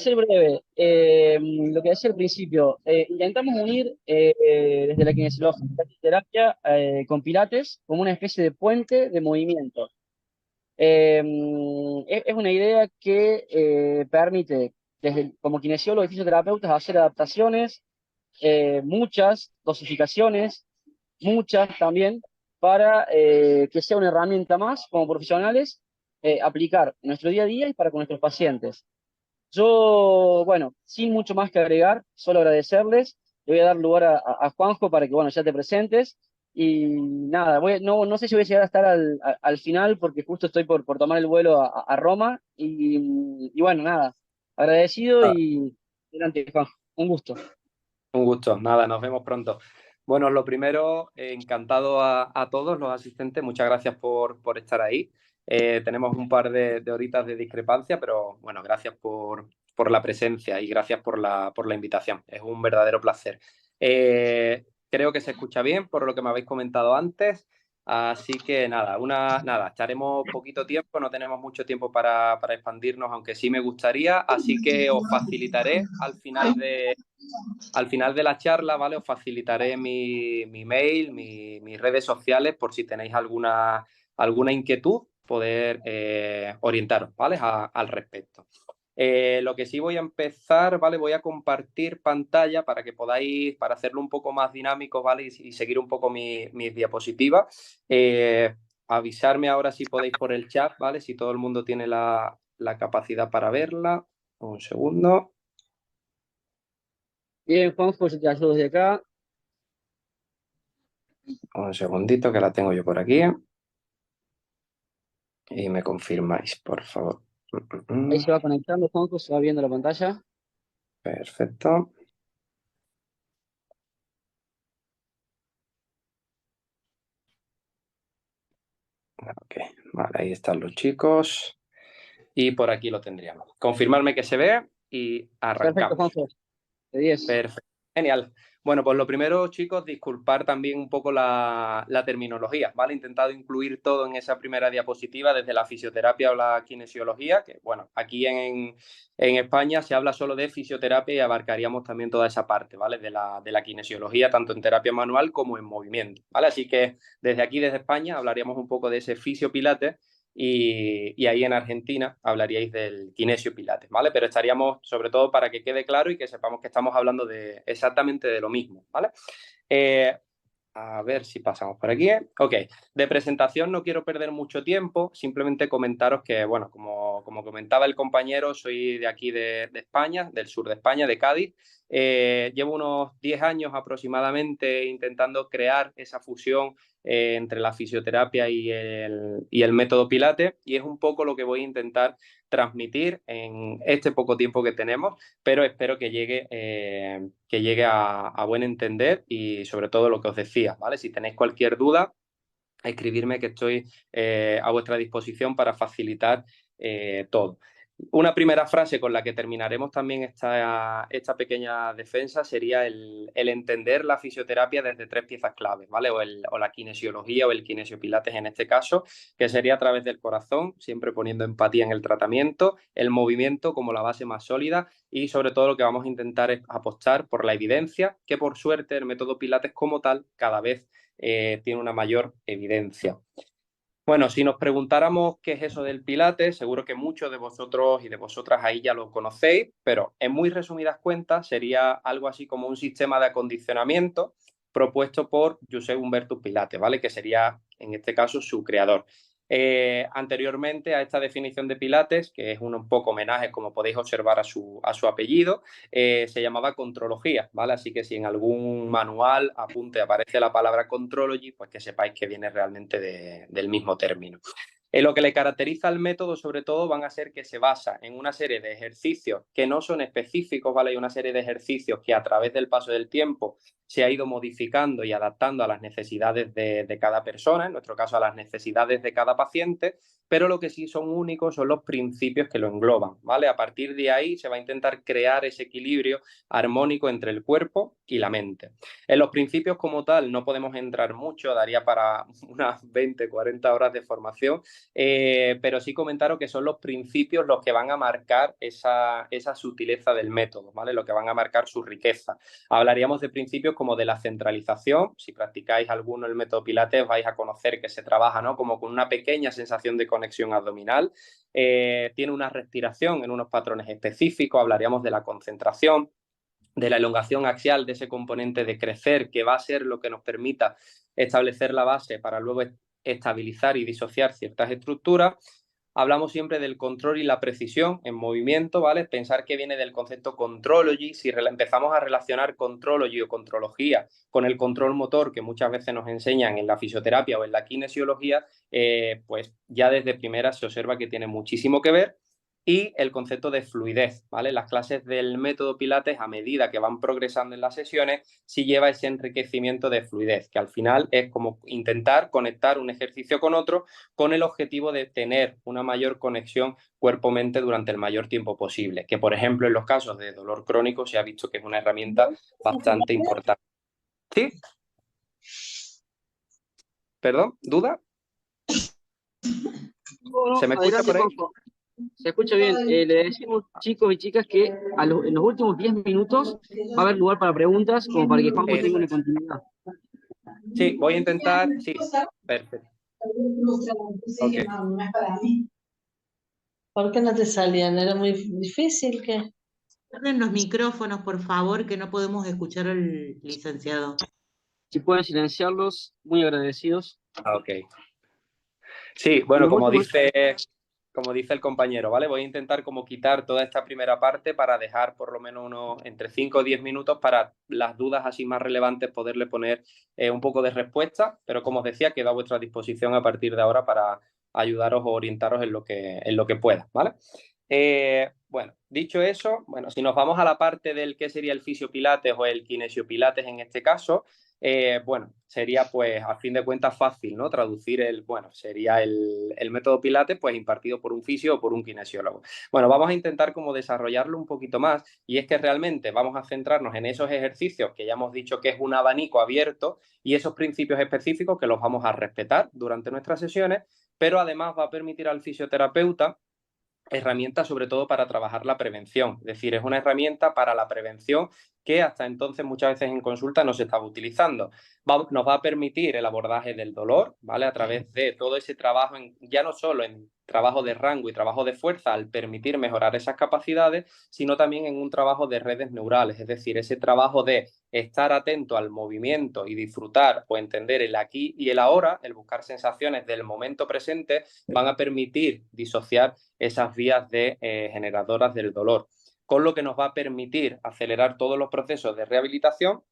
ser breve, lo que decía al principio, intentamos unir desde la kinesiología y la terapia con Pilates como una especie de puente de movimiento. Es una idea que permite, como kinesiólogos y fisioterapeutas, hacer adaptaciones, muchas dosificaciones, muchas también, para que sea una herramienta más como profesionales, aplicar en nuestro día a día y para con nuestros pacientes. Yo, bueno, sin mucho más que agregar, solo agradecerles. Le voy a dar lugar a Juanjo para que, bueno, ya te presentes. Y nada, no sé si voy a llegar a estar al final porque justo estoy por tomar el vuelo a Roma. Y bueno, nada, agradecido Ah, y adelante, Juanjo. Un gusto. un gusto, nada, nos vemos pronto. Bueno, lo primero, encantado a todos los asistentes, muchas gracias por estar ahí. Tenemos un par de horitas de discrepancia, pero bueno, gracias por la presencia y gracias por la invitación. Es un verdadero placer. Creo que se escucha bien por lo que me habéis comentado antes. Así que nada, echaremos poquito tiempo, no tenemos mucho tiempo para expandirnos, aunque sí me gustaría. Así que os facilitaré al final de la charla, ¿vale? Os facilitaré mi mail, mis redes sociales, por si tenéis alguna inquietud, poder orientaros, ¿vale? Al respecto. Lo que sí voy a empezar, ¿vale? Voy a compartir pantalla para que podáis, para hacerlo un poco más dinámico, ¿vale? Y seguir un poco mis diapositivas. Avisarme ahora si podéis por el chat, ¿vale? Si todo el mundo tiene la capacidad para verla. Un segundo. Bien, Juanjo, yo te ayudo desde acá. Un segundito que la tengo yo por aquí. Y me confirmáis, por favor. Ahí se va conectando, Juanjo, se va viendo la pantalla. Perfecto. Ok, vale, ahí están los chicos. Y por aquí lo tendríamos. Confirmarme que se ve y Perfecto, arrancamos. Juanjo, de 10. Perfecto. Genial. Bueno, pues lo primero, chicos, disculpar también un poco la terminología, ¿vale? He intentado incluir todo en esa primera diapositiva, desde la fisioterapia o la kinesiología, que bueno, aquí en España se habla solo de fisioterapia y abarcaríamos también toda esa parte, ¿vale? De la kinesiología, tanto en terapia manual como en movimiento, ¿vale? Así que desde aquí, desde España, hablaríamos un poco de ese fisiopilates y ahí en Argentina hablaríais del kinesio pilates, ¿vale? Pero estaríamos, sobre todo, para que quede claro y que sepamos que estamos hablando exactamente de lo mismo, ¿vale? Eh, a ver si pasamos por aquí. Ok, de presentación no quiero perder mucho tiempo, simplemente comentaros que, bueno, como comentaba el compañero, soy de aquí de España, del sur de España, de Cádiz. Llevo unos 10 años aproximadamente intentando crear esa fusión entre la fisioterapia y el método Pilates, y es un poco lo que voy a intentar transmitir en este poco tiempo que tenemos, pero espero que llegue a buen entender y sobre todo lo que os decía, ¿vale? Si tenéis cualquier duda, escribirme que estoy a vuestra disposición para facilitar todo. Una primera frase con la que terminaremos también esta pequeña defensa sería el entender la fisioterapia desde tres piezas claves, ¿vale? O la kinesiología o el kinesiopilates en este caso, que sería a través del corazón, siempre poniendo empatía en el tratamiento, el movimiento como la base más sólida y sobre todo lo que vamos a intentar es apostar por la evidencia, que por suerte el método Pilates como tal cada vez tiene una mayor evidencia. Bueno, si nos preguntáramos qué es eso del Pilates, seguro que muchos de vosotros y de vosotras ahí ya lo conocéis, pero en muy resumidas cuentas sería algo así como un sistema de acondicionamiento propuesto por Josep Humbertus Pilates, ¿vale? Que sería, en este caso, su creador. Anteriormente a esta definición de Pilates, que es un poco homenaje, como podéis observar, a su apellido, se llamaba contrología, ¿vale? Así que si en algún manual apunte aparece la palabra contrology, pues que sepáis que viene realmente del mismo término. Lo que le caracteriza al método, sobre todo, van a ser que se basa en una serie de ejercicios que no son específicos, ¿vale? Hay una serie de ejercicios que a través del paso del tiempo se ha ido modificando y adaptando a las necesidades de cada persona, en nuestro caso a las necesidades de cada paciente, pero lo que sí son únicos son los principios que lo engloban, ¿vale? A partir de ahí se va a intentar crear ese equilibrio armónico entre el cuerpo y la mente. En los principios como tal no podemos entrar mucho, daría para unas 20, 40 horas de formación, Pero sí comentaros que son los principios los que van a marcar esa sutileza del método, ¿vale? Lo que van a marcar su riqueza. Hablaríamos de principios como de la centralización. Si practicáis alguno el método Pilates vais a conocer que se trabaja, ¿no?, como con una pequeña sensación de conexión abdominal. Tiene una respiración en unos patrones específicos. Hablaríamos de la concentración, de la elongación axial, de ese componente de crecer, que va a ser lo que nos permita establecer la base para luego estabilizar y disociar ciertas estructuras. Hablamos siempre del control y la precisión en movimiento, ¿vale? Pensar que viene del concepto contrology. Si empezamos a relacionar contrology o contrología con el control motor, que muchas veces nos enseñan en la fisioterapia o en la kinesiología, pues ya desde primera se observa que tiene muchísimo que ver. Y el concepto de fluidez, ¿vale? Las clases del método Pilates, a medida que van progresando en las sesiones, sí lleva ese enriquecimiento de fluidez, que al final es como intentar conectar un ejercicio con otro con el objetivo de tener una mayor conexión cuerpo-mente durante el mayor tiempo posible, que por ejemplo en los casos de dolor crónico se ha visto que es una herramienta bastante importante. ¿Sí? ¿Perdón? ¿Duda? ¿Se me escucha por ahí? Se escucha bien. Le decimos, chicos y chicas, que en los últimos 10 minutos va a haber lugar para preguntas, como para que Juanjo tenga una continuidad. Sí, voy a intentar. Sí, perfecto. Okay. ¿Por qué no te salían? ¿Era muy difícil que? Cierren los micrófonos, por favor, que no podemos escuchar al licenciado. Si pueden silenciarlos, muy agradecidos. Ok. Sí, bueno, como dice el compañero, ¿vale? Voy a intentar como quitar toda esta primera parte para dejar por lo menos entre 5 o 10 minutos para las dudas así más relevantes poderle poner un poco de respuesta, pero como os decía, quedo a vuestra disposición a partir de ahora para ayudaros o orientaros en lo que pueda, ¿vale? Bueno, dicho eso, bueno, si nos vamos a la parte del qué sería el fisiopilates o el kinesiopilates en este caso, bueno, sería pues a fin de cuentas fácil, ¿no? Traducir sería el método Pilates pues impartido por un fisio o por un kinesiólogo. Bueno, vamos a intentar como desarrollarlo un poquito más y es que realmente vamos a centrarnos en esos ejercicios que ya hemos dicho que es un abanico abierto y esos principios específicos que los vamos a respetar durante nuestras sesiones, pero además va a permitir al fisioterapeuta herramienta sobre todo para trabajar la prevención, es decir, es una herramienta para la prevención que hasta entonces muchas veces en consulta no se estaba utilizando. Nos va a permitir el abordaje del dolor, ¿vale? A través de todo ese trabajo, ya no solo en trabajo de rango y trabajo de fuerza al permitir mejorar esas capacidades, sino también en un trabajo de redes neurales, es decir, ese trabajo de estar atento al movimiento y disfrutar o entender el aquí y el ahora, el buscar sensaciones del momento presente, van a permitir disociar esas vías generadoras del dolor, con lo que nos va a permitir acelerar todos los procesos de rehabilitación.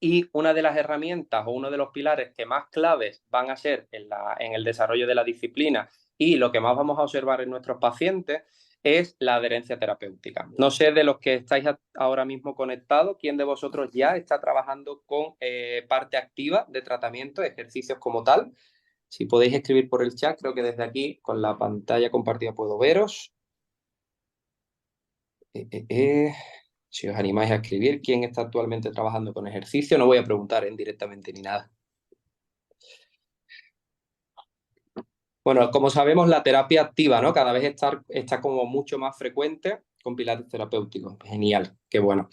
Y una de las herramientas o uno de los pilares que más claves van a ser en el desarrollo de la disciplina y lo que más vamos a observar en nuestros pacientes es la adherencia terapéutica. No sé de los que estáis ahora mismo conectados, ¿quién de vosotros ya está trabajando con parte activa de tratamiento, ejercicios como tal? Si podéis escribir por el chat, creo que desde aquí, con la pantalla compartida, puedo veros. Si os animáis a escribir quién está actualmente trabajando con ejercicio, no voy a preguntar directamente ni nada. Bueno, como sabemos, la terapia activa, ¿no? Cada vez está como mucho más frecuente con pilates terapéuticos. Genial, qué bueno.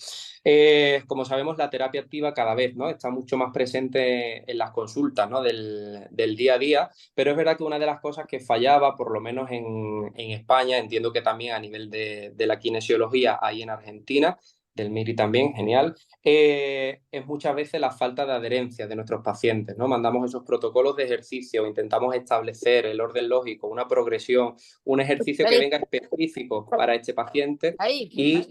Como sabemos, la terapia activa cada vez, ¿no? Está mucho más presente en las consultas, ¿no? del día a día, pero es verdad que una de las cosas que fallaba, por lo menos en España, entiendo que también a nivel de la kinesiología ahí en Argentina, del MIRI también, genial, es muchas veces la falta de adherencia de nuestros pacientes, ¿no? Mandamos esos protocolos de ejercicio, intentamos establecer el orden lógico, una progresión, un ejercicio que venga específico para este paciente y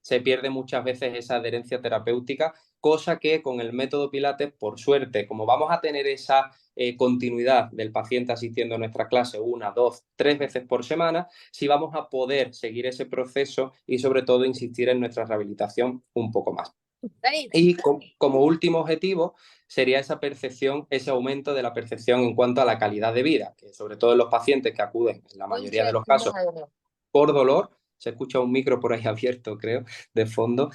se pierde muchas veces esa adherencia terapéutica, cosa que con el método Pilates, por suerte, como vamos a tener esa continuidad del paciente asistiendo a nuestra clase 1, 2, 3 veces por semana, sí vamos a poder seguir ese proceso y sobre todo insistir en nuestra rehabilitación un poco más. Y como último objetivo sería esa percepción, ese aumento de la percepción en cuanto a la calidad de vida, que sobre todo en los pacientes que acuden, en la mayoría de los casos, por dolor, Se escucha un micro por ahí abierto, creo, de fondo.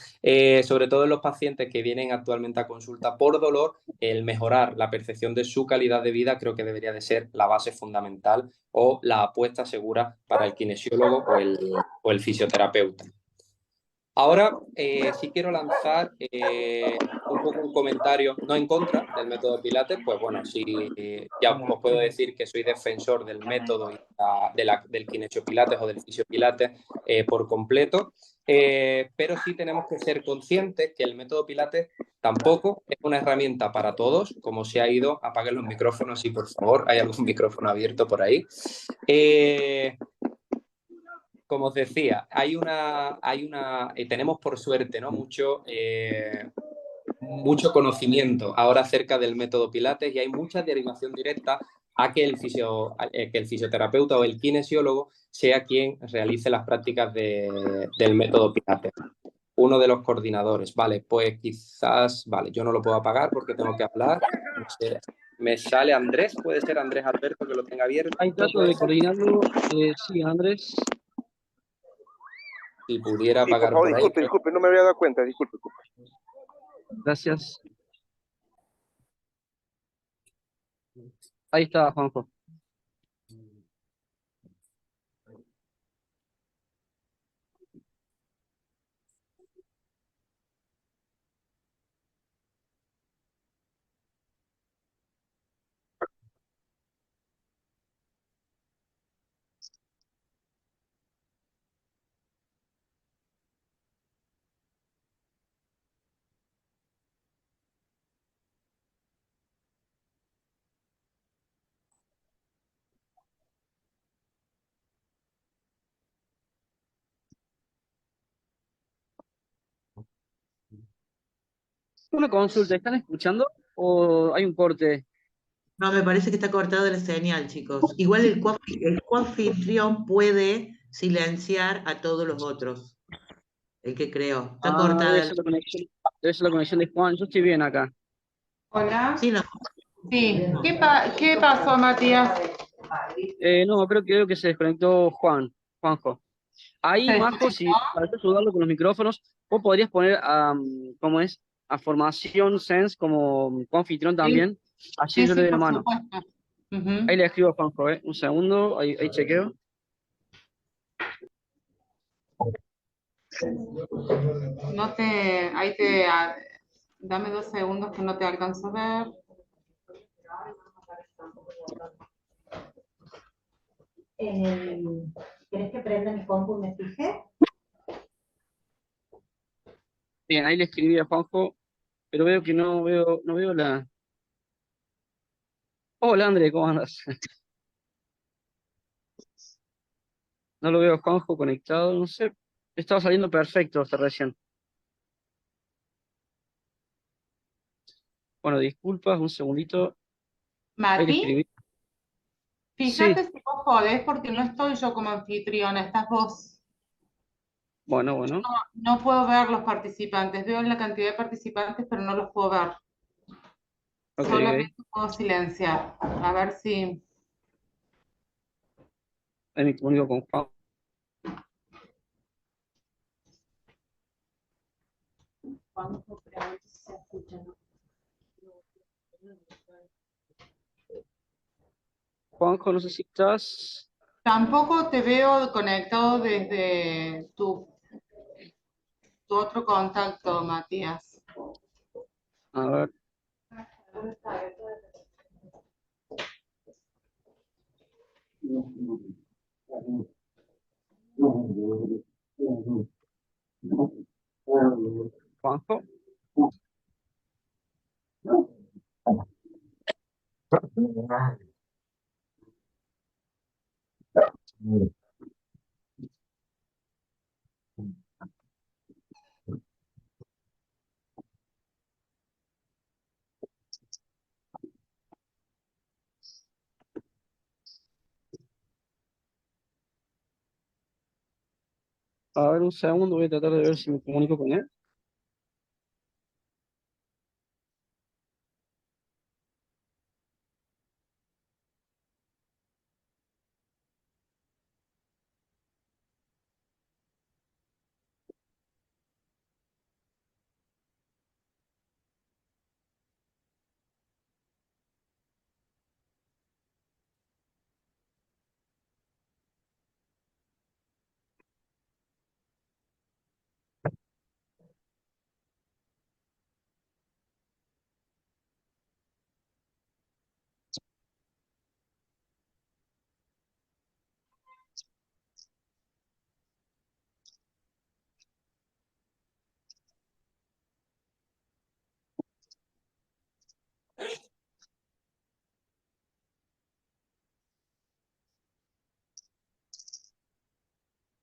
Sobre todo en los pacientes que vienen actualmente a consulta por dolor, el mejorar la percepción de su calidad de vida creo que debería de ser la base fundamental o la apuesta segura para el kinesiólogo o el fisioterapeuta. Ahora sí quiero lanzar un poco un comentario, no en contra del método Pilates, pues bueno, sí, ya os puedo decir que soy defensor del método y del kinesio Pilates o del fisio Pilates por completo, pero sí tenemos que ser conscientes que el método Pilates tampoco es una herramienta para todos, como se ha ido. Apaguen los micrófonos, sí, por favor, hay algún micrófono abierto por ahí. Como os decía, tenemos por suerte, ¿no? Mucho conocimiento ahora acerca del método Pilates y hay mucha derivación directa a que el fisioterapeuta o el kinesiólogo sea quien realice las prácticas del método Pilates. Uno de los coordinadores, vale, pues quizás, vale, yo no lo puedo apagar porque tengo que hablar. No sé, me sale Andrés, puede ser Andrés Alberto que lo tenga abierto. Ahí trato de coordinarlo. Sí, Andrés. Si pudiera Sí, por apagar favor, por ahí. disculpe, no me había dado cuenta, disculpe. Gracias. Ahí está, Juanjo. Una consulta, ¿están escuchando o hay un corte? No, me parece que está cortado la señal, chicos. Igual el coanfitrión puede silenciar a todos los otros. El que creó. Está Debe cortada ser la conexión, debe ser la conexión de Juan. Yo estoy bien acá. Hola. Sí, no. Sí. ¿Qué pasó, Matías? No, creo que se desconectó Juanjo. Ahí, ¿Se Majo, si para ayudarlo con los micrófonos, vos podrías poner ¿cómo es? A formación Sense como anfitrión Sí, también. Así sí, yo le sí, doy la por mano. supuesto. Ujú. Ahí le escribo a Juanjo, ¿eh? Un segundo, ahí chequeo. Dame 2 segundos que no te alcanzo a ver. ¿Querés que prenda mi compu y me fije? Bien, ahí le escribí a Juanjo, pero veo que no veo la. Hola, André, ¿cómo andas? No lo veo a Juanjo conectado, no sé. Estaba saliendo perfecto hasta recién. Bueno, disculpas, un segundito. Ahí le Mati, escribí. Sí, fíjate si vos podés, porque no estoy yo como anfitriona, estás vos. bueno. No puedo ver los participantes, veo la cantidad de participantes, pero no los puedo ver. Ok. Solamente puedo silenciar. A ver si. Ahí me comunico con Juan. Juanjo, no sé si estás. Tampoco te veo conectado desde tu otro contacto, Matías. A ver. Juanjo. A ver, un segundo, voy a tratar de ver si me comunico con él.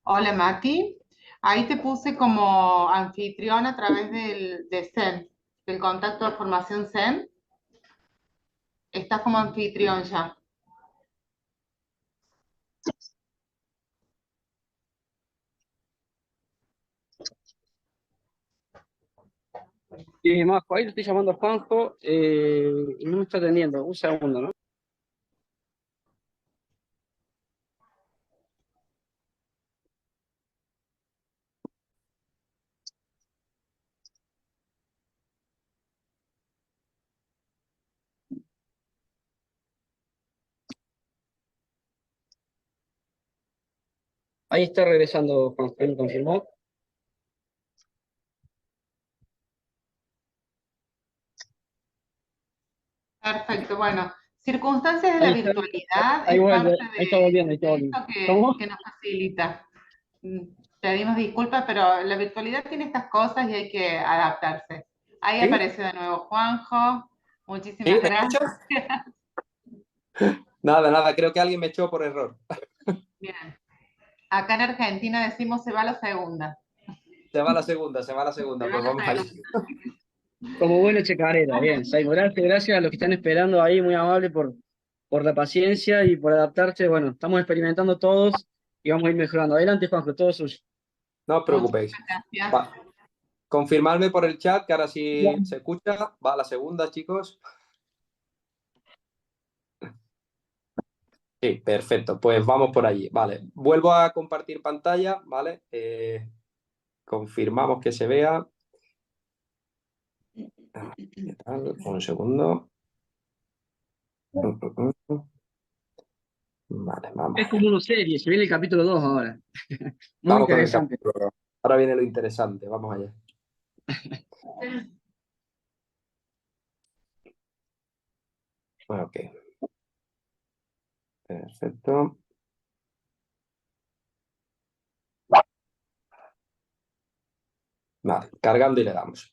Hola Mati, ahí te puse como anfitrión a través de Zen, del contacto de formación Zen. Estás como anfitrión ya. Y Majo, ahí le estoy llamando a Juanjo y no me está atendiendo. Un segundo, ¿no? Ahí está regresando Juanjo, ¿me confirmó? Perfecto, bueno, circunstancias de la Ahí está, virtualidad ahí es vuelve, parte ahí está volviendo, ahí está de volviendo. esto ¿Cómo? que nos facilita. Pedimos disculpas, pero la virtualidad tiene estas cosas y hay que adaptarse. Ahí ¿Sí? apareció de nuevo Juanjo, ¿Sí? muchísimas ¿Me escuchas? gracias. Nada, nada, creo que alguien me echó por error. Bien, acá en Argentina decimos se va la segunda. Se va la segunda, Se va pues la vamos allá. segunda. Como bueno checarera, bien. Saigo, gracias, gracias a los que están esperando ahí, muy amable por la paciencia y por adaptarse. Bueno, estamos experimentando todos y vamos a ir mejorando. Adelante, Juanjo, todo suyo. No os preocupéis. Muchísimas gracias. Va. Confirmadme por el chat que ahora sí se escucha. Va la segunda, chicos. Sí, perfecto. Pues vamos por allí. Vale. Vuelvo a compartir pantalla, ¿vale? Confirmamos que se vea. ¿Qué tal? Un segundo. Vale, vamos. Es como una serie, se viene el capítulo 2 ahora. Muy Vamos con el interesante. capítulo. Ahora viene lo interesante. Vamos allá. Ok. Perfecto. Vale, cargando y le damos.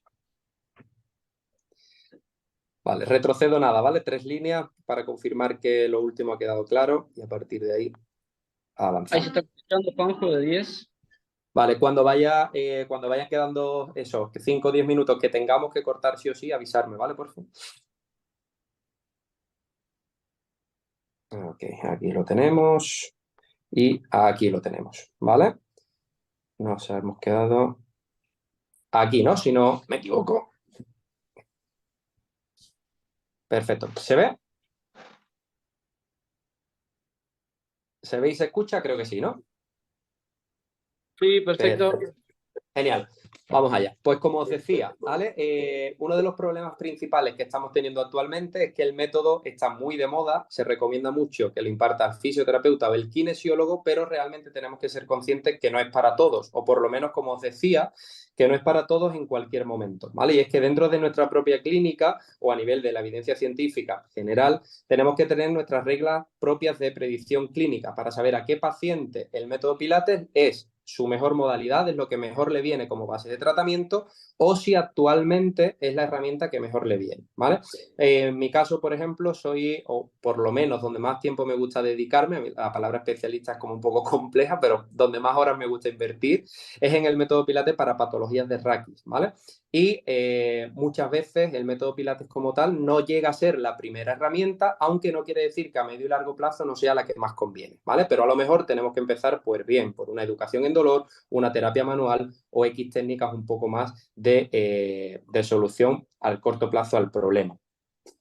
Vale, retrocedo nada, ¿vale? 3 líneas para confirmar que lo último ha quedado claro y a partir de ahí Ahí avanzamos. se está escuchando Juanjo de 10. Vale, cuando vayan quedando esos 5 o 10 minutos que tengamos que cortar sí o sí, avisarme, ¿vale? Por favor. Ok, aquí lo tenemos y aquí lo tenemos, ¿vale? Nos hemos quedado aquí, ¿no? Si no me equivoco. Perfecto. ¿Se ve? ¿Se ve y se escucha? Creo que sí, ¿no? Sí, perfecto. Perfecto. Genial. Vamos allá. Pues como os decía, ¿vale? Uno de los problemas principales que estamos teniendo actualmente es que el método está muy de moda, se recomienda mucho que lo imparta el fisioterapeuta o el kinesiólogo, pero realmente tenemos que ser conscientes que no es para todos, o por lo menos, como os decía, que no es para todos en cualquier momento, ¿vale? Y es que dentro de nuestra propia clínica o a nivel de la evidencia científica general, tenemos que tener nuestras reglas propias de predicción clínica para saber a qué paciente el método Pilates es su mejor modalidad, es lo que mejor le viene como base de tratamiento, o si actualmente es la herramienta que mejor le viene, ¿vale? En mi caso, por ejemplo, soy, o por lo menos donde más tiempo me gusta dedicarme, la palabra especialista es como un poco compleja, pero donde más horas me gusta invertir es en el método Pilates para patologías de raquis, ¿vale? Y muchas veces el método Pilates como tal no llega a ser la primera herramienta, aunque no quiere decir que a medio y largo plazo no sea la que más conviene, ¿vale? Pero a lo mejor tenemos que empezar, pues bien, por una educación en dolor, una terapia manual o X técnicas un poco más de solución al corto plazo al problema.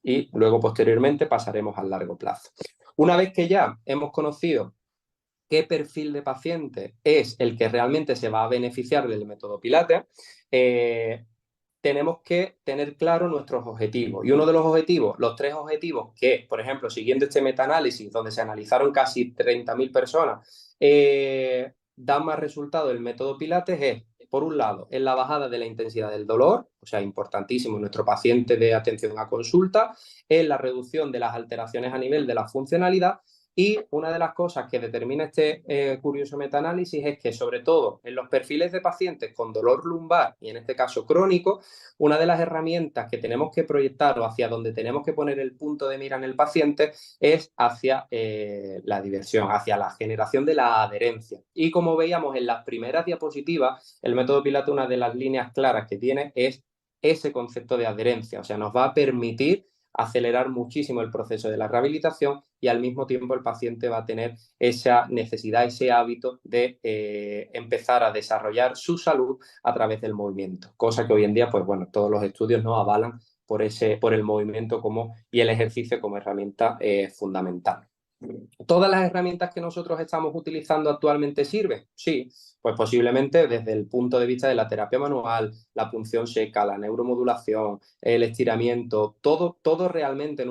Y luego posteriormente pasaremos al largo plazo. Una vez que ya hemos conocido qué perfil de paciente es el que realmente se va a beneficiar del método Pilates, tenemos que tener claro nuestros objetivos. Y uno de los objetivos, los 3 objetivos que, por ejemplo, siguiendo este metaanálisis, donde se analizaron casi 30.000 personas, dan más resultado el método Pilates es, por un lado, en la bajada de la intensidad del dolor, o sea, importantísimo en nuestro paciente de atención a consulta, en la reducción de las alteraciones a nivel de la funcionalidad Y una de las cosas que determina este curioso metaanálisis es que, sobre todo en los perfiles de pacientes con dolor lumbar, y en este caso crónico, una de las herramientas que tenemos que proyectar o hacia donde tenemos que poner el punto de mira en el paciente es hacia la diversión, hacia la generación de la adherencia. Y como veíamos en las primeras diapositivas, el método Pilates, una de las líneas claras que tiene es ese concepto de adherencia, o sea, nos va a permitir acelerar muchísimo el proceso de la rehabilitación y al mismo tiempo el paciente va a tener esa necesidad, ese hábito de empezar a desarrollar su salud a través del movimiento, cosa que hoy en día, pues bueno, todos los estudios nos avalan por el movimiento y el ejercicio como herramienta fundamental. ¿Todas las herramientas que nosotros estamos utilizando actualmente sirven? Sí, pues posiblemente desde el punto de vista de la terapia manual, la punción seca, la neuromodulación, el estiramiento, todo realmente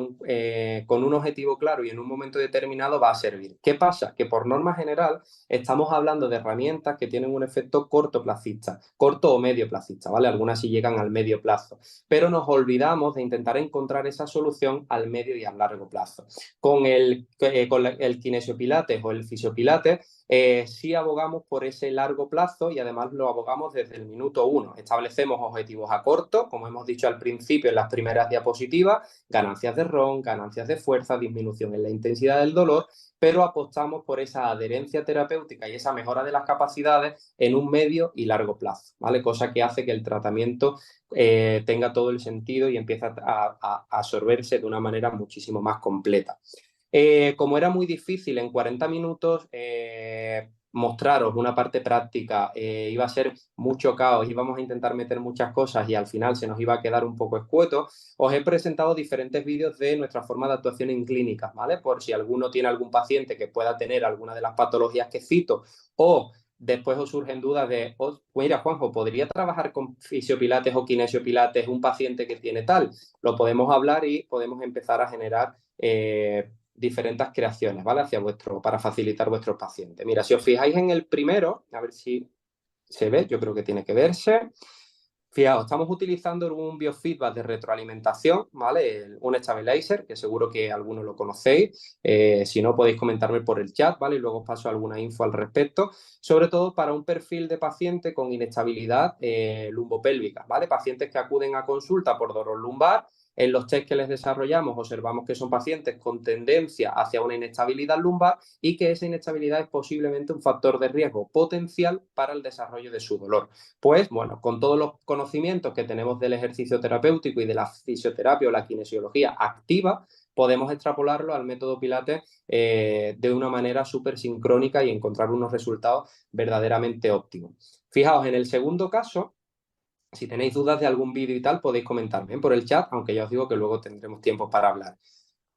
con un objetivo claro y en un momento determinado va a servir. ¿Qué pasa? Que por norma general estamos hablando de herramientas que tienen un efecto cortoplacista, corto o medio plazista, ¿vale? Algunas sí llegan al medio plazo, pero nos olvidamos de intentar encontrar esa solución al medio y al largo plazo. Con el kinesiopilates o el fisiopilates, sí abogamos por ese largo plazo y además lo abogamos desde el minuto 1. Establecemos objetivos a corto, como hemos dicho al principio en las primeras diapositivas, ganancias de ROM, ganancias de fuerza, disminución en la intensidad del dolor, pero apostamos por esa adherencia terapéutica y esa mejora de las capacidades en un medio y largo plazo, ¿vale? Cosa que hace que el tratamiento tenga todo el sentido y empiece a absorberse de una manera muchísimo más completa. Como era muy difícil en 40 minutos mostraros una parte práctica, iba a ser mucho caos, íbamos a intentar meter muchas cosas y al final se nos iba a quedar un poco escueto, os he presentado diferentes vídeos de nuestra forma de actuación en clínicas, ¿vale? Por si alguno tiene algún paciente que pueda tener alguna de las patologías que cito o después os surgen dudas de, oh, mira, Juanjo, ¿podría trabajar con fisiopilates o kinesiopilates un paciente que tiene tal? Lo podemos hablar y podemos empezar a generar diferentes creaciones, ¿vale? Para facilitar vuestros pacientes. Mira, si os fijáis en el primero, a ver si se ve, yo creo que tiene que verse. Fijaos, estamos utilizando un biofeedback de retroalimentación, ¿vale? Un stabilizer, que seguro que algunos lo conocéis. Si no, podéis comentarme por el chat, ¿vale? Y luego os paso alguna info al respecto. Sobre todo para un perfil de paciente con inestabilidad lumbopélvica, ¿vale? Pacientes que acuden a consulta por dolor lumbar. En los test que les desarrollamos observamos que son pacientes con tendencia hacia una inestabilidad lumbar y que esa inestabilidad es posiblemente un factor de riesgo potencial para el desarrollo de su dolor. Pues bueno, con todos los conocimientos que tenemos del ejercicio terapéutico y de la fisioterapia o la kinesiología activa, podemos extrapolarlo al método Pilates de una manera súper sincrónica y encontrar unos resultados verdaderamente óptimos. Fijaos, en el segundo caso, si tenéis dudas de algún vídeo y tal, podéis comentarme por el chat, aunque ya os digo que luego tendremos tiempo para hablar.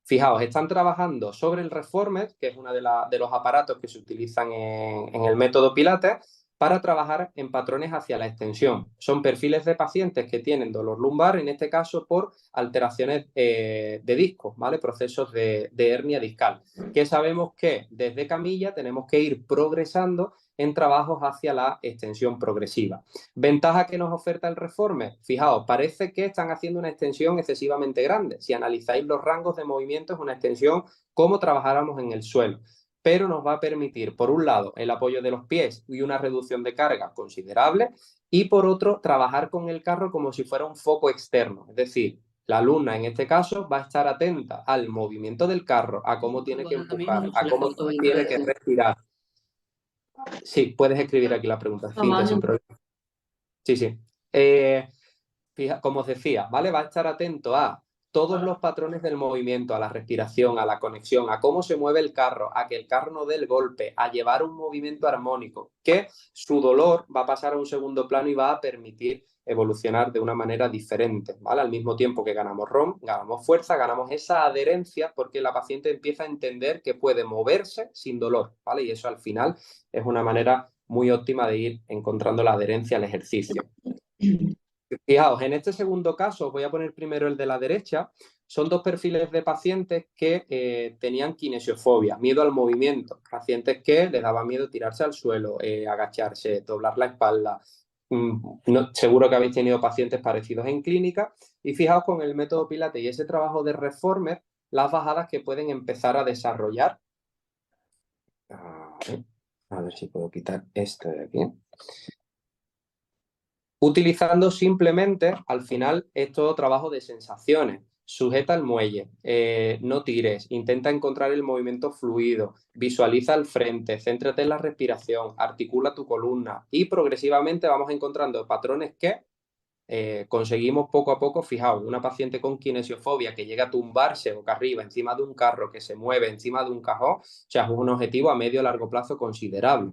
Fijaos, están trabajando sobre el Reformer, que es uno de los aparatos que se utilizan en el método Pilates, para trabajar en patrones hacia la extensión. Son perfiles de pacientes que tienen dolor lumbar, en este caso por alteraciones de discos, ¿vale? Procesos de hernia discal, que sabemos que desde camilla tenemos que ir progresando en trabajos hacia la extensión progresiva. ¿Ventaja que nos oferta el Reformer? Fijaos, parece que están haciendo una extensión excesivamente grande. Si analizáis los rangos de movimiento, es una extensión como trabajáramos en el suelo, pero nos va a permitir, por un lado, el apoyo de los pies y una reducción de carga considerable, y por otro, trabajar con el carro como si fuera un foco externo. Es decir, la alumna en este caso va a estar atenta al movimiento del carro, a cómo tiene que empujar, a cómo tiene que respirar. Sí, puedes escribir aquí la pregunta, Cintia, sin problema. Sí, sí. Como os decía, ¿vale? Va a estar atento a todos los patrones del movimiento, a la respiración, a la conexión, a cómo se mueve el carro, a que el carro no dé el golpe, a llevar un movimiento armónico, que su dolor va a pasar a un segundo plano y va a permitir evolucionar de una manera diferente, ¿vale? Al mismo tiempo que ganamos ROM, ganamos fuerza, ganamos esa adherencia, porque la paciente empieza a entender que puede moverse sin dolor, ¿vale? Y eso al final es una manera muy óptima de ir encontrando la adherencia al ejercicio. Fijaos, en este segundo caso, os voy a poner primero el de la derecha, son dos perfiles de pacientes que tenían kinesiofobia, miedo al movimiento, pacientes que les daba miedo tirarse al suelo, agacharse, doblar la espalda. Seguro que habéis tenido pacientes parecidos en clínica, y fijaos con el método Pilates y ese trabajo de Reformer, las bajadas que pueden empezar a desarrollar A ver si puedo quitar esto de aquí. Utilizando simplemente, al final, es todo trabajo de sensaciones. Sujeta el muelle, no tires, intenta encontrar el movimiento fluido, visualiza el frente, céntrate en la respiración, articula tu columna y progresivamente vamos encontrando patrones que conseguimos poco a poco. Fijaos, una paciente con kinesiofobia que llega a tumbarse boca arriba encima de un carro que se mueve encima de un cajón, o sea, es un objetivo a medio o largo plazo considerable.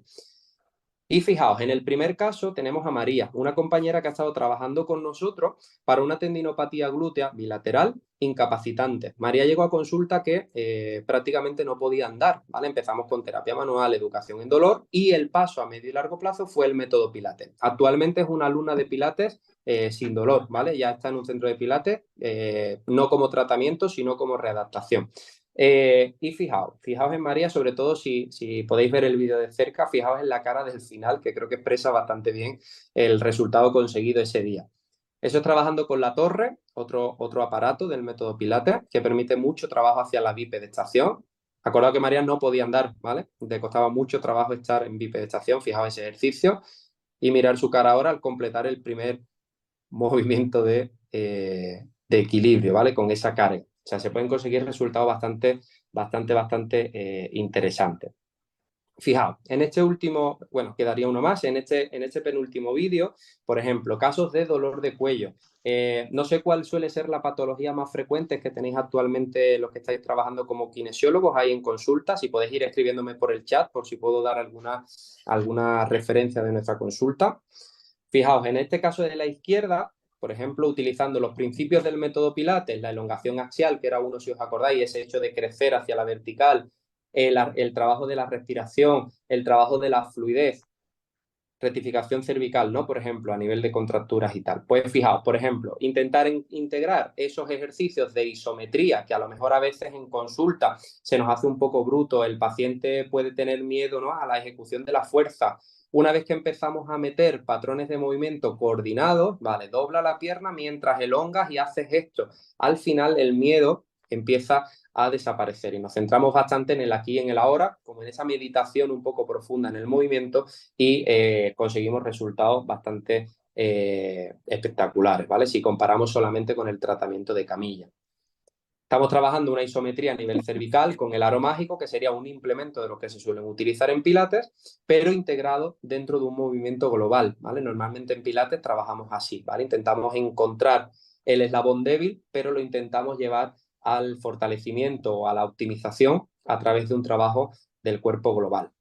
Y fijaos, en el primer caso tenemos a María, una compañera que ha estado trabajando con nosotros para una tendinopatía glútea bilateral incapacitante. María llegó a consulta que prácticamente no podía andar, ¿vale? Empezamos con terapia manual, educación en dolor y el paso a medio y largo plazo fue el método Pilates. Actualmente es una alumna de Pilates sin dolor, ¿vale? Ya está en un centro de Pilates, no como tratamiento, sino como readaptación. Y fijaos en María, sobre todo si podéis ver el vídeo de cerca, fijaos en la cara del final, que creo que expresa bastante bien el resultado conseguido ese día. Eso es trabajando con la torre, otro aparato del método Pilates, que permite mucho trabajo hacia la bipedestación. Acordado que María no podía andar, ¿vale? Le costaba mucho trabajo estar en bipedestación, fijaos ese ejercicio, y mirar su cara ahora al completar el primer movimiento de equilibrio, ¿vale? Con esa carga. O sea, se pueden conseguir resultados bastante interesantes. Fijaos, en este último, bueno, quedaría uno más, en este penúltimo vídeo, por ejemplo, casos de dolor de cuello. No sé cuál suele ser la patología más frecuente que tenéis actualmente los que estáis trabajando como kinesiólogos ahí en consulta. Si podéis ir escribiéndome por el chat, por si puedo dar alguna referencia de nuestra consulta. Fijaos, en este caso de la izquierda, por ejemplo, utilizando los principios del método Pilates, la elongación axial, que era uno, si os acordáis, ese hecho de crecer hacia la vertical, el trabajo de la respiración, el trabajo de la fluidez, rectificación cervical, ¿no? Por ejemplo, a nivel de contracturas y tal. Pues fijaos, por ejemplo, intentar integrar esos ejercicios de isometría, que a lo mejor a veces en consulta se nos hace un poco bruto, el paciente puede tener miedo, ¿no?, a la ejecución de la fuerza. Una vez que empezamos a meter patrones de movimiento coordinados, vale, dobla la pierna mientras elongas y haces esto. Al final el miedo empieza a desaparecer y nos centramos bastante en el aquí y en el ahora, como en esa meditación un poco profunda en el movimiento y conseguimos resultados bastante espectaculares, ¿vale? Si comparamos solamente con el tratamiento de camilla. Estamos trabajando una isometría a nivel cervical con el aro mágico, que sería un implemento de los que se suelen utilizar en Pilates, pero integrado dentro de un movimiento global, ¿vale? Normalmente en Pilates trabajamos así, ¿vale? Intentamos encontrar el eslabón débil, pero lo intentamos llevar al fortalecimiento o a la optimización a través de un trabajo del cuerpo global.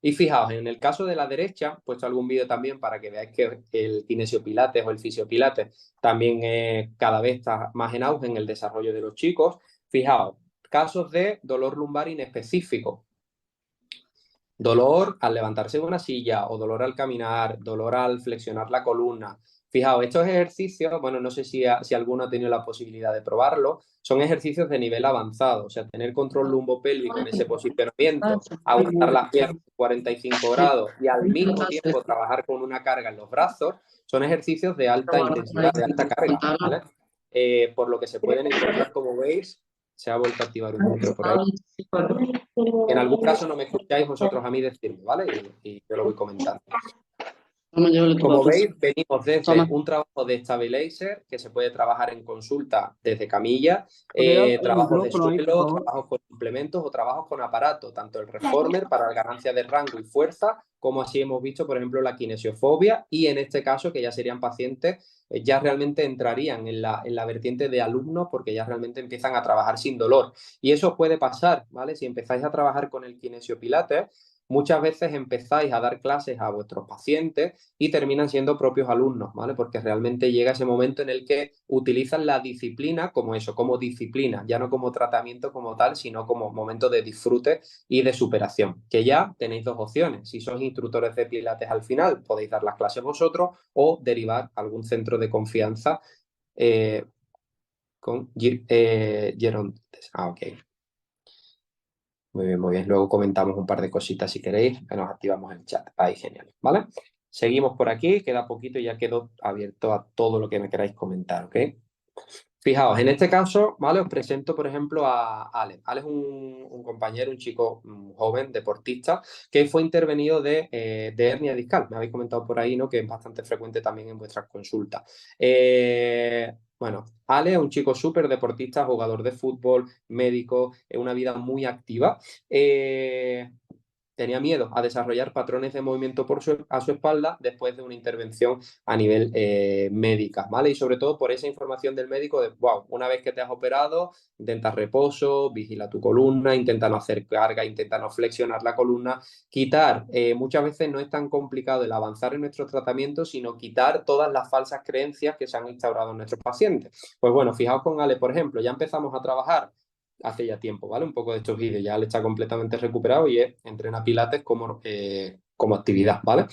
Y fijaos, en el caso de la derecha, he puesto algún vídeo también para que veáis que el kinesiopilates o el fisiopilates también cada vez está más en auge en el desarrollo de los chicos. Fijaos, casos de dolor lumbar inespecífico. Dolor al levantarse de una silla o dolor al caminar, dolor al flexionar la columna. Fijaos, estos ejercicios, bueno, no sé si alguno ha tenido la posibilidad de probarlo, son ejercicios de nivel avanzado, o sea, tener control lumbopélvico en ese posicionamiento, aguantar las piernas 45 grados y al mismo tiempo trabajar con una carga en los brazos, son ejercicios de alta intensidad, de alta carga, ¿vale? Por lo que se pueden encontrar, como veis, se ha vuelto a activar un micro por ahí. En algún caso no me escucháis vosotros a mí decirlo, ¿vale? Y yo lo voy comentando. Como veis, venimos desde un trabajo de stabilizer que se puede trabajar en consulta desde camilla, trabajos de suelo, trabajos con implementos o trabajos con aparatos, tanto el reformer para la ganancia de rango y fuerza, como así hemos visto, por ejemplo, la kinesiofobia y en este caso que ya serían pacientes, ya realmente entrarían en la vertiente de alumnos porque ya realmente empiezan a trabajar sin dolor. Y eso puede pasar, ¿vale? Si empezáis a trabajar con el kinesiopilates, muchas veces empezáis a dar clases a vuestros pacientes y terminan siendo propios alumnos, ¿vale? Porque realmente llega ese momento en el que utilizan la disciplina como eso, como disciplina, ya no como tratamiento como tal, sino como momento de disfrute y de superación. Que ya tenéis dos opciones. Si sois instructores de Pilates al final, podéis dar las clases vosotros o derivar a algún centro de confianza con gerontes. Ok. Muy bien, muy bien. Luego comentamos un par de cositas si queréis, que nos activamos el chat. Ahí, genial. ¿Vale? Seguimos por aquí, queda poquito y ya quedo abierto a todo lo que me queráis comentar, ¿ok? Fijaos, en este caso, ¿vale? Os presento, por ejemplo, a Ale. Ale es un compañero, un chico joven, deportista, que fue intervenido de hernia discal. Me habéis comentado por ahí, ¿no? Que es bastante frecuente también en vuestras consultas. Bueno, Ale es un chico súper deportista, jugador de fútbol, médico, una vida muy activa. Tenía miedo a desarrollar patrones de movimiento a su espalda después de una intervención a nivel médica, ¿vale? Y sobre todo por esa información del médico de, wow, una vez que te has operado, intenta reposo, vigila tu columna, intenta no hacer carga, intenta no flexionar la columna, quitar, muchas veces no es tan complicado el avanzar en nuestro tratamiento, sino quitar todas las falsas creencias que se han instaurado en nuestros pacientes. Pues bueno, fijaos con Ale, por ejemplo, ya empezamos a trabajar hace ya tiempo, ¿vale? Un poco de estos vídeos, ya le está completamente recuperado y es entrena pilates como actividad, ¿vale?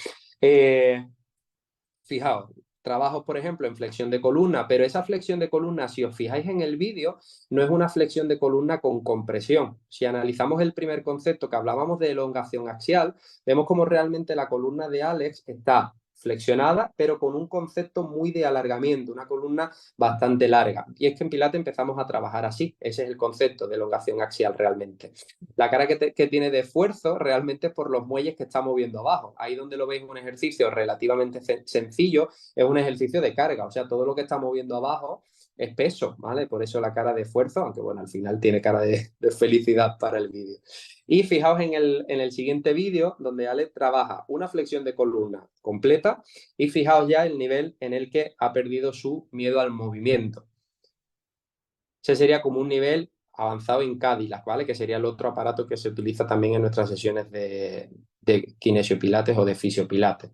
Fijaos, trabajos, por ejemplo, en flexión de columna, pero esa flexión de columna, si os fijáis en el vídeo, no es una flexión de columna con compresión. Si analizamos el primer concepto que hablábamos de elongación axial, vemos como realmente la columna de Alex está flexionada, pero con un concepto muy de alargamiento, una columna bastante larga. Y es que en Pilates empezamos a trabajar así. Ese es el concepto de elongación axial realmente. La cara que tiene de esfuerzo realmente es por los muelles que está moviendo abajo. Ahí donde lo veis un ejercicio relativamente sencillo, es un ejercicio de carga. O sea, todo lo que está moviendo abajo es peso, ¿vale? Por eso la cara de esfuerzo, aunque bueno, al final tiene cara de felicidad para el vídeo. Y fijaos en el siguiente vídeo, donde Ale trabaja una flexión de columna completa y fijaos ya el nivel en el que ha perdido su miedo al movimiento. Ese sería como un nivel avanzado en Cadillac, ¿vale? Que sería el otro aparato que se utiliza también en nuestras sesiones de kinesiopilates o de fisiopilates,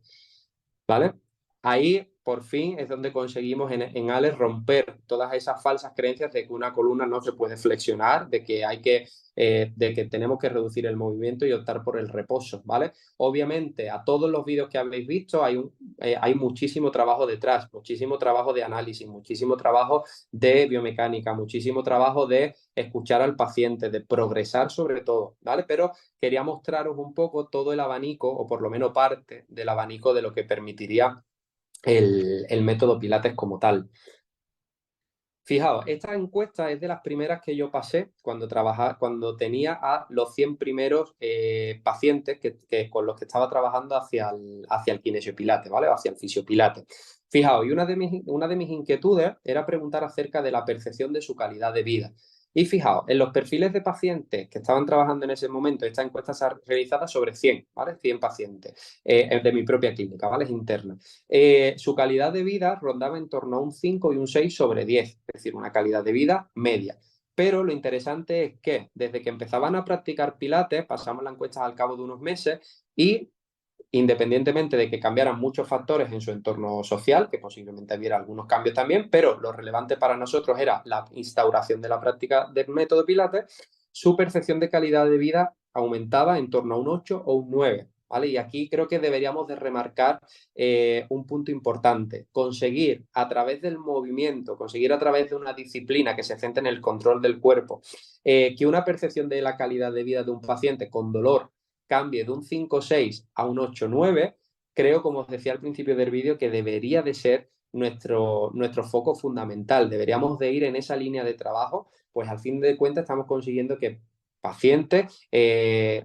¿vale? Ahí, por fin, es donde conseguimos en Alex romper todas esas falsas creencias de que una columna no se puede flexionar, de que tenemos que reducir el movimiento y optar por el reposo, ¿vale? Obviamente, a todos los vídeos que habéis visto hay muchísimo trabajo detrás, muchísimo trabajo de análisis, muchísimo trabajo de biomecánica, muchísimo trabajo de escuchar al paciente, de progresar sobre todo, ¿vale? Pero quería mostraros un poco todo el abanico, o por lo menos parte del abanico de lo que permitiría el método Pilates como tal. Fijaos, esta encuesta es de las primeras que yo pasé cuando tenía a los 100 primeros pacientes con los que estaba trabajando hacia el kinesiopilates, ¿vale? Hacia el fisiopilates. Fijaos, y una de mis inquietudes era preguntar acerca de la percepción de su calidad de vida. Y fijaos, en los perfiles de pacientes que estaban trabajando en ese momento, esta encuesta se ha realizado sobre 100, ¿vale? 100 pacientes de mi propia clínica, ¿vale? Es interna. Su calidad de vida rondaba en torno a un 5 y un 6 sobre 10, es decir, una calidad de vida media. Pero lo interesante es que desde que empezaban a practicar pilates, pasamos la encuesta al cabo de unos meses y independientemente de que cambiaran muchos factores en su entorno social, que posiblemente hubiera algunos cambios también, pero lo relevante para nosotros era la instauración de la práctica del método Pilates, su percepción de calidad de vida aumentaba en torno a un 8 o un 9. ¿Vale? Y aquí creo que deberíamos de remarcar un punto importante, conseguir a través del movimiento, conseguir a través de una disciplina que se centre en el control del cuerpo, que una percepción de la calidad de vida de un paciente con dolor cambie de un 5-6 a un 8-9, creo, como os decía al principio del vídeo, que debería de ser nuestro foco fundamental. Deberíamos de ir en esa línea de trabajo, pues al fin de cuentas estamos consiguiendo que pacientes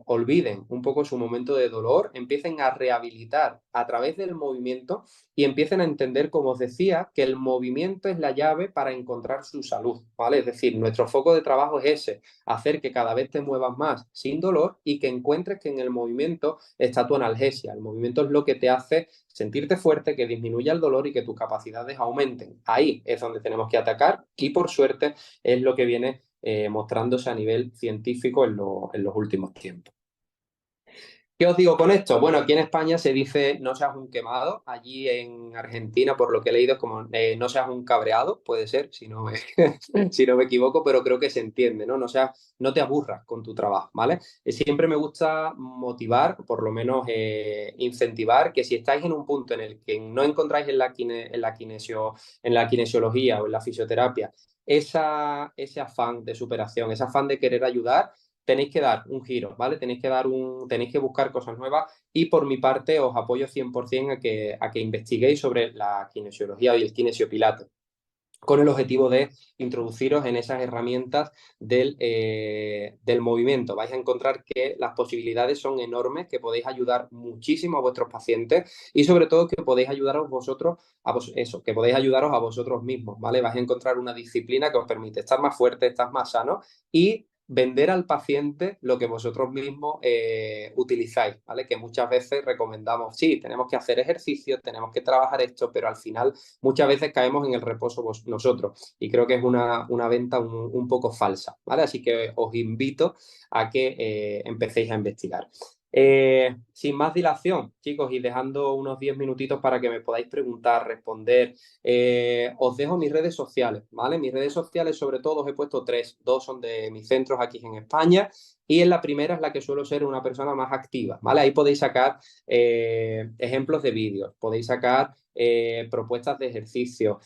olviden un poco su momento de dolor, empiecen a rehabilitar a través del movimiento y empiecen a entender, como os decía, que el movimiento es la llave para encontrar su salud, ¿vale? Es decir, nuestro foco de trabajo es ese, hacer que cada vez te muevas más sin dolor y que encuentres que en el movimiento está tu analgesia. El movimiento es lo que te hace sentirte fuerte, que disminuya el dolor y que tus capacidades aumenten. Ahí es donde tenemos que atacar y por suerte es lo que viene mostrándose a nivel científico en los últimos tiempos. ¿Qué os digo con esto? Bueno, aquí en España se dice no seas un quemado, allí en Argentina, por lo que he leído, es como no seas un cabreado, puede ser, si no me equivoco, pero creo que se entiende, ¿no? No te aburras con tu trabajo, ¿vale? Siempre me gusta motivar, por lo menos incentivar, que si estáis en un punto en el que no encontráis en la kinesiología o en la fisioterapia ese afán de superación, ese afán de querer ayudar, tenéis que dar un giro, ¿vale? Tenéis que buscar cosas nuevas y por mi parte os apoyo 100% a que investiguéis sobre la kinesiología y el kinesiopilates. con el objetivo de introduciros en esas herramientas del movimiento. Vais a encontrar que las posibilidades son enormes, que podéis ayudar muchísimo a vuestros pacientes y sobre todo que podéis ayudaros vosotros que podéis ayudaros a vosotros mismos, ¿vale? Vais a encontrar una disciplina que os permite estar más fuerte, estar más sano y vender al paciente lo que vosotros mismos utilizáis, ¿vale? Que muchas veces recomendamos, sí, tenemos que hacer ejercicio, tenemos que trabajar esto, pero al final muchas veces caemos en el reposo nosotros y creo que es una venta un poco falsa, ¿vale? Así que os invito a que empecéis a investigar. Sin más dilación, chicos, y dejando unos 10 minutitos para que me podáis preguntar, responder, os dejo mis redes sociales, ¿vale? Mis redes sociales, sobre todo, os he puesto 3. 2 son de mis centros aquí en España y en la primera es la que suelo ser una persona más activa, ¿vale? Ahí podéis sacar ejemplos de vídeos, podéis sacar propuestas de ejercicio,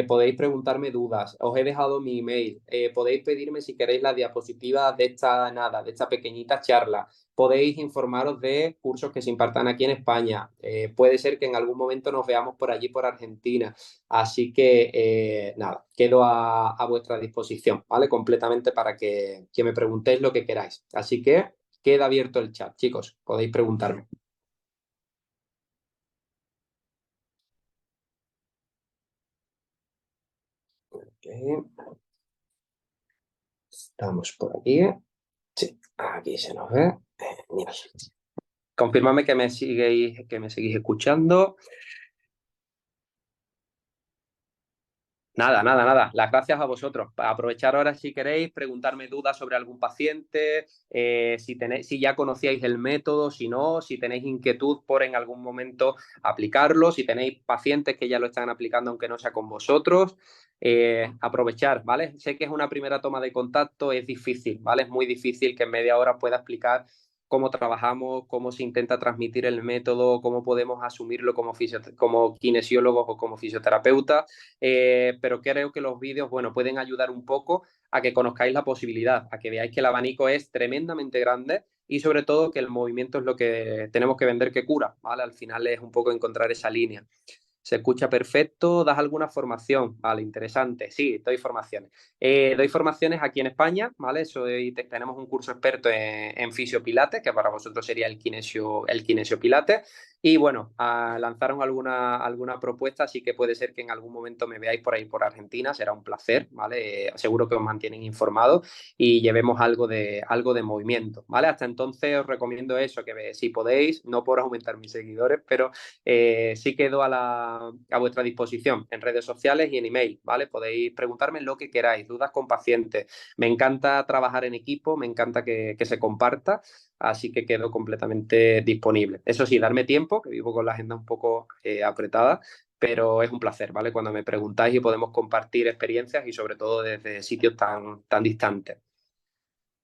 podéis preguntarme dudas, os he dejado mi email, podéis pedirme si queréis la diapositiva de esta pequeñita charla, podéis informaros de cursos que se impartan aquí en España, puede ser que en algún momento nos veamos por allí, por Argentina, así que nada, quedo a vuestra disposición, ¿vale? Completamente para que me preguntéis lo que queráis, así que queda abierto el chat, chicos, podéis preguntarme. Okay. Estamos por aquí. Sí, aquí se nos ve. Mira. Confirmadme que me seguís escuchando. Nada. Las gracias a vosotros. Aprovechar ahora si queréis, preguntarme dudas sobre algún paciente, si ya conocíais el método, si no, si tenéis inquietud por en algún momento aplicarlo, si tenéis pacientes que ya lo están aplicando aunque no sea con vosotros. Aprovechar, ¿vale? Sé que es una primera toma de contacto, es difícil, ¿vale? Es muy difícil que en media hora pueda explicar cómo trabajamos, cómo se intenta transmitir el método, cómo podemos asumirlo como kinesiólogos o como fisioterapeutas, pero creo que los vídeos, bueno, pueden ayudar un poco a que conozcáis la posibilidad, a que veáis que el abanico es tremendamente grande y sobre todo que el movimiento es lo que tenemos que vender que cura, ¿vale? Al final es un poco encontrar esa línea. Se escucha perfecto. ¿Das alguna formación? Vale, interesante. Sí, doy formaciones. Doy formaciones aquí en España, ¿vale? Tenemos un curso experto en fisiopilates, que para vosotros sería el kinesiopilates. Y bueno, lanzaron alguna propuesta, así que puede ser que en algún momento me veáis por ahí por Argentina, será un placer, ¿vale? Seguro que os mantienen informados y llevemos algo de movimiento, ¿vale? Hasta entonces os recomiendo eso, que si podéis, no por aumentar mis seguidores, pero sí quedo a vuestra disposición en redes sociales y en email, ¿vale? Podéis preguntarme lo que queráis, dudas con pacientes. Me encanta trabajar en equipo, me encanta que se comparta, así que quedo completamente disponible. Eso sí, darme tiempo, que vivo con la agenda un poco apretada, pero es un placer, ¿vale? Cuando me preguntáis y podemos compartir experiencias y sobre todo desde sitios tan distantes.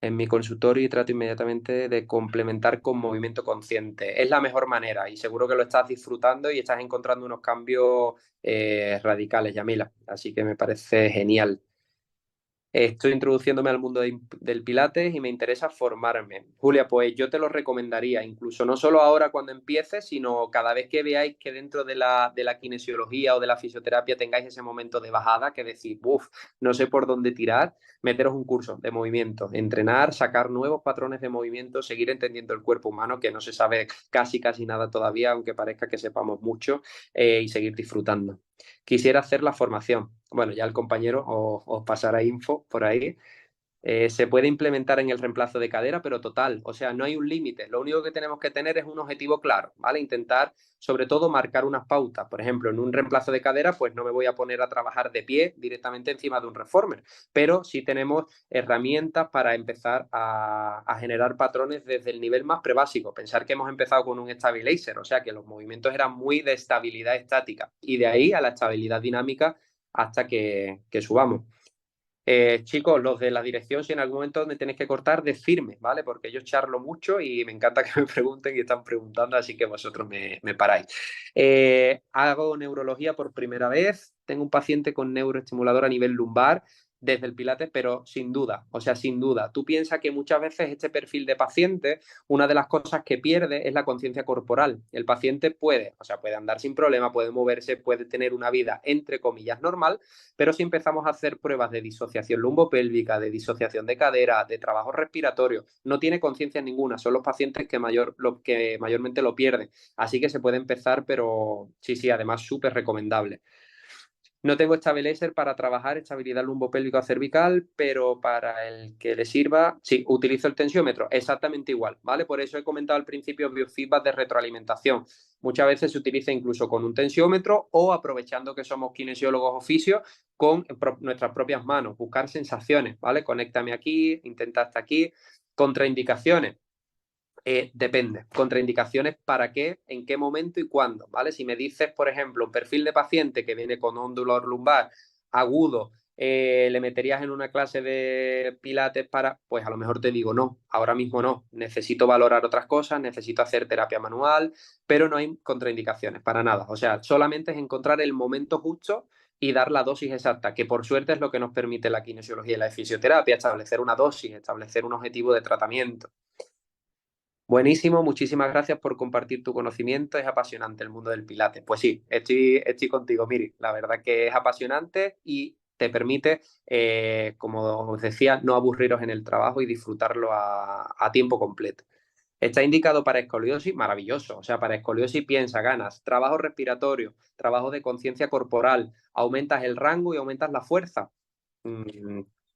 En mi consultorio y trato inmediatamente de complementar con movimiento consciente. Es la mejor manera y seguro que lo estás disfrutando y estás encontrando unos cambios radicales, Yamila. Así que me parece genial. Estoy introduciéndome al mundo del Pilates y me interesa formarme. Julia, pues yo te lo recomendaría, incluso no solo ahora cuando empieces, sino cada vez que veáis que dentro de la kinesiología o de la fisioterapia tengáis ese momento de bajada, que decís, uff, no sé por dónde tirar, meteros un curso de movimiento, entrenar, sacar nuevos patrones de movimiento, seguir entendiendo el cuerpo humano, que no se sabe casi nada todavía, aunque parezca que sepamos mucho, y seguir disfrutando. Quisiera hacer la formación. Bueno, ya el compañero os pasará info por ahí. Se puede implementar en el reemplazo de cadera, pero total, o sea, no hay un límite. Lo único que tenemos que tener es un objetivo claro, ¿vale? Intentar, sobre todo, marcar unas pautas. Por ejemplo, en un reemplazo de cadera, pues no me voy a poner a trabajar de pie directamente encima de un reformer, pero sí tenemos herramientas para empezar a generar patrones desde el nivel más prebásico. Pensar que hemos empezado con un stabilizer, o sea, que los movimientos eran muy de estabilidad estática y de ahí a la estabilidad dinámica hasta que subamos. Chicos, los de la dirección, si en algún momento me tenéis que cortar, decirme, ¿vale? Porque yo charlo mucho y me encanta que me pregunten y están preguntando, así que vosotros me paráis. Hago neurología por primera vez, tengo un paciente con neuroestimulador a nivel lumbar, desde el Pilates, pero sin duda, o sea, sin duda. Tú piensas que muchas veces este perfil de paciente, una de las cosas que pierde es la conciencia corporal. El paciente puede andar sin problema, puede moverse, puede tener una vida, entre comillas, normal, pero si empezamos a hacer pruebas de disociación lumbopélvica, de disociación de cadera, de trabajo respiratorio, no tiene conciencia ninguna, son los pacientes que mayormente lo pierden. Así que se puede empezar, pero sí, además súper recomendable. No tengo Stabilizer para trabajar estabilidad lumbopélvica cervical, pero para el que le sirva, sí, utilizo el tensiómetro, exactamente igual, ¿vale? Por eso he comentado al principio biofeedback de retroalimentación. Muchas veces se utiliza incluso con un tensiómetro o aprovechando que somos kinesiólogos oficios con nuestras propias manos, buscar sensaciones, ¿vale? Conéctame aquí, intenta hasta aquí. Contraindicaciones. Depende. Contraindicaciones para qué, en qué momento y cuándo, ¿vale? Si me dices, por ejemplo, un perfil de paciente que viene con un dolor lumbar agudo, le meterías en una clase de pilates pues a lo mejor te digo no, ahora mismo no. Necesito valorar otras cosas, necesito hacer terapia manual, pero no hay contraindicaciones para nada. O sea, solamente es encontrar el momento justo y dar la dosis exacta, que por suerte es lo que nos permite la kinesiología y la fisioterapia, establecer una dosis, establecer un objetivo de tratamiento. Buenísimo, muchísimas gracias por compartir tu conocimiento, es apasionante el mundo del Pilates. Pues sí, estoy contigo, Miri, la verdad que es apasionante y te permite, como os decía, no aburriros en el trabajo y disfrutarlo a tiempo completo. Está indicado para escoliosis, maravilloso, o sea, para escoliosis piensa, ganas, trabajo respiratorio, trabajo de conciencia corporal, aumentas el rango y aumentas la fuerza.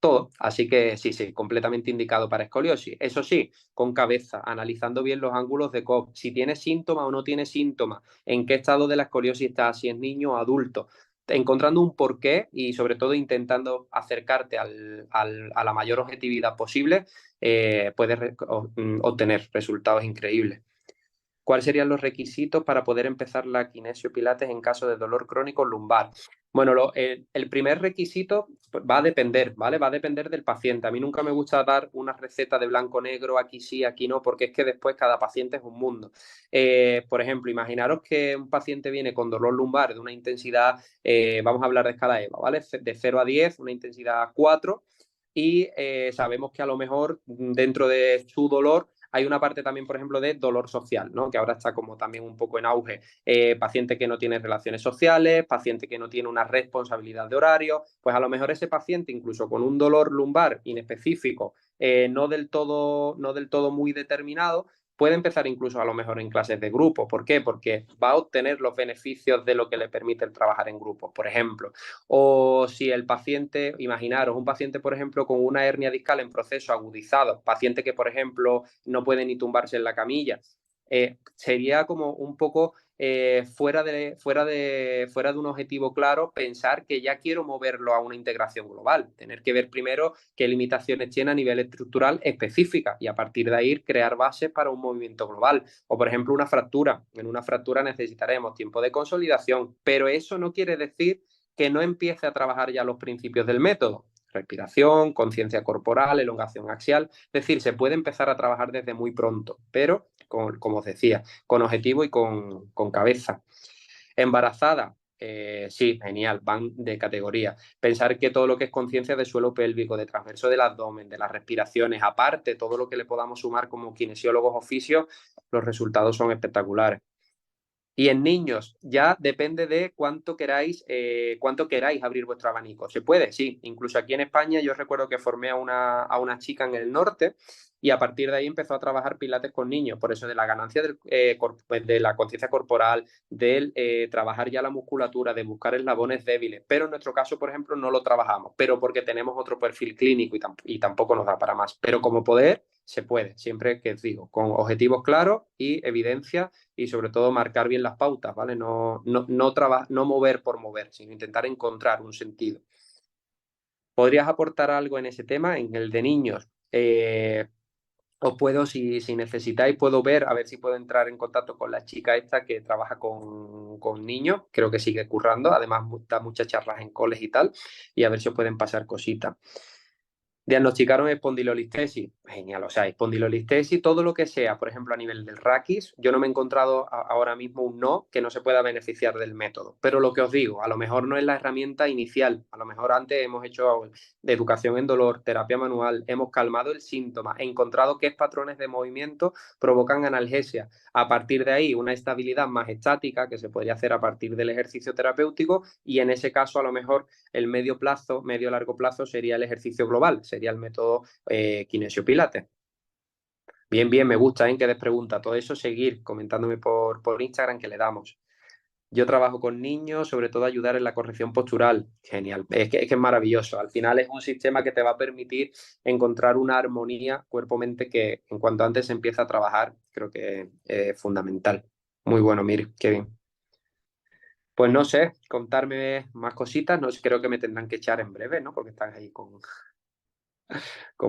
Todo. Así que sí, completamente indicado para escoliosis. Eso sí, con cabeza, analizando bien los ángulos de Cobb, si tiene síntomas o no tiene síntomas, en qué estado de la escoliosis está, si es niño o adulto, encontrando un porqué y sobre todo intentando acercarte a la mayor objetividad posible, puedes obtener resultados increíbles. ¿Cuáles serían los requisitos para poder empezar la kinesio pilates en caso de dolor crónico lumbar? Bueno, el primer requisito va a depender, ¿vale? Va a depender del paciente. A mí nunca me gusta dar una receta de blanco-negro, aquí sí, aquí no, porque es que después cada paciente es un mundo. Por ejemplo, imaginaros que un paciente viene con dolor lumbar de una intensidad, vamos a hablar de escala EVA, ¿vale? De 0 a 10, una intensidad 4, y sabemos que a lo mejor dentro de su dolor hay una parte también, por ejemplo, de dolor social, ¿no? Que ahora está como también un poco en auge. Paciente que no tiene relaciones sociales, paciente que no tiene una responsabilidad de horario, pues a lo mejor ese paciente, incluso con un dolor lumbar inespecífico, no del todo muy determinado, puede empezar incluso a lo mejor en clases de grupo. ¿Por qué? Porque va a obtener los beneficios de lo que le permite el trabajar en grupos, por ejemplo. O si el paciente, imaginaros, un paciente, por ejemplo, con una hernia discal en proceso agudizado, paciente que, por ejemplo, no puede ni tumbarse en la camilla, sería como un poco fuera de un objetivo claro pensar que ya quiero moverlo a una integración global, tener que ver primero qué limitaciones tiene a nivel estructural específica y a partir de ahí crear bases para un movimiento global. O por ejemplo una fractura, en una fractura necesitaremos tiempo de consolidación, pero eso no quiere decir que no empiece a trabajar ya los principios del método. Respiración, conciencia corporal, elongación axial. Es decir, se puede empezar a trabajar desde muy pronto, pero, como os decía, con objetivo y con cabeza. Embarazada, sí, genial, van de categoría. Pensar que todo lo que es conciencia de suelo pélvico, de transverso del abdomen, de las respiraciones, aparte, todo lo que le podamos sumar como kinesiólogos oficios, los resultados son espectaculares. Y en niños ya depende de cuánto queráis abrir vuestro abanico. ¿Se puede? Sí. Incluso aquí en España yo recuerdo que formé a una chica en el norte y a partir de ahí empezó a trabajar pilates con niños. Por eso de la ganancia de la conciencia corporal, del trabajar ya la musculatura, de buscar eslabones débiles. Pero en nuestro caso, por ejemplo, no lo trabajamos, pero porque tenemos otro perfil clínico y tampoco nos da para más. Pero como poder, se puede, siempre que os digo, con objetivos claros y evidencia y sobre todo marcar bien las pautas, ¿vale? No mover por mover, sino intentar encontrar un sentido. ¿Podrías aportar algo en ese tema, en el de niños? Os puedo, si necesitáis, puedo ver, a ver si puedo entrar en contacto con la chica esta que trabaja con niños, creo que sigue currando, además da muchas charlas en coles y tal, y a ver si os pueden pasar cositas. Diagnosticaron espondilolistesis. Genial, o sea, espondilolistesis, todo lo que sea, por ejemplo, a nivel del raquis, yo no me he encontrado ahora mismo un no que no se pueda beneficiar del método. Pero lo que os digo, a lo mejor no es la herramienta inicial, a lo mejor antes hemos hecho de educación en dolor, terapia manual, hemos calmado el síntoma, encontrado qué patrones de movimiento provocan analgesia. A partir de ahí, una estabilidad más estática que se podría hacer a partir del ejercicio terapéutico y en ese caso, a lo mejor, el medio-largo plazo sería el ejercicio global, sería el método Kinesio-Pilates. Bien, bien, me gusta, que des preguntas. Todo eso, seguir comentándome por Instagram que le damos. Yo trabajo con niños, sobre todo ayudar en la corrección postural. Genial, es que es maravilloso. Al final es un sistema que te va a permitir encontrar una armonía cuerpo-mente que en cuanto antes se empieza a trabajar, creo que es fundamental. Muy bueno, Mir, qué bien. Pues no sé, contarme más cositas, no sé, creo que me tendrán que echar en breve, ¿no? Porque están ahí con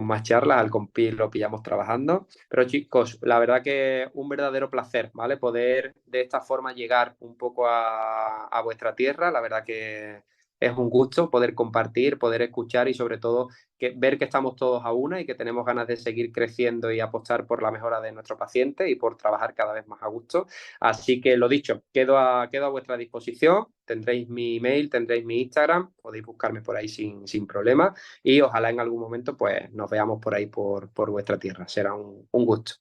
más charlas, al compi lo pillamos trabajando. Pero chicos, la verdad que un verdadero placer, ¿vale? Poder de esta forma llegar un poco a vuestra tierra, la verdad que es un gusto poder compartir, poder escuchar y sobre todo ver que estamos todos a una y que tenemos ganas de seguir creciendo y apostar por la mejora de nuestro paciente y por trabajar cada vez más a gusto. Así que lo dicho, quedo a vuestra disposición, tendréis mi email, tendréis mi Instagram, podéis buscarme por ahí sin problema y ojalá en algún momento pues nos veamos por ahí por vuestra tierra. Será un gusto.